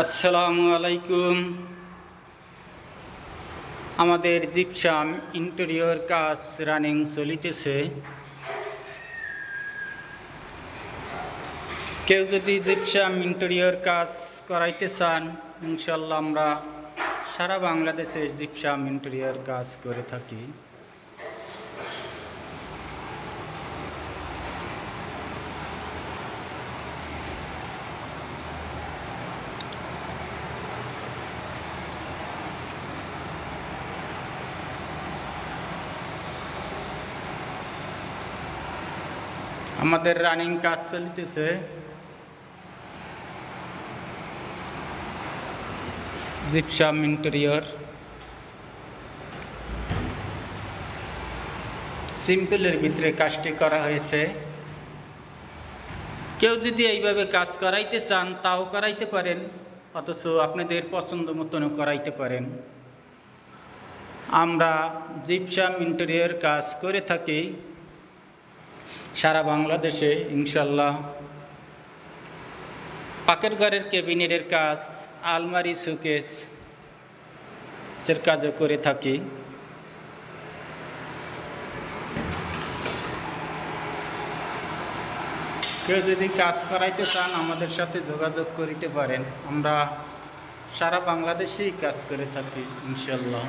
আসসালামু আলাইকুম। আমাদের জিপসাম ইন্টেরিয়র কাজ রানিং চলিতেছে। কেউ যদি জিপসাম ইন্টেরিয়র কাজ করাইতে চান, ইনশাল্লাহ আমরা সারা বাংলাদেশে জিপসাম ইন্টেরিয়র কাজ করে থাকি। আমাদের রানিং কাজ চলিতেছে। জিপসাম ইন্টেরিয়র সিম্পলের ভিতরে কাজটি করা হয়েছে। কেউ যদি এইভাবে কাজ করাইতে চান তাও করাইতে পারেন, অথচ আপনাদের পছন্দ মতনও করাইতে পারেন। আমরা জিপসাম ইন্টেরিয়র কাজ করে থাকি সারা বাংলাদেশে। ইনশাল্লাহ পাকের ঘরের ক্যাবিনেটের কাজ, আলমারি শোকেস এর কাজও করে থাকি। কেউ যদি কাজ করাইতে চান আমাদের সাথে যোগাযোগ করিতে পারেন। আমরা সারা বাংলাদেশেই কাজ করে থাকি ইনশাল্লাহ।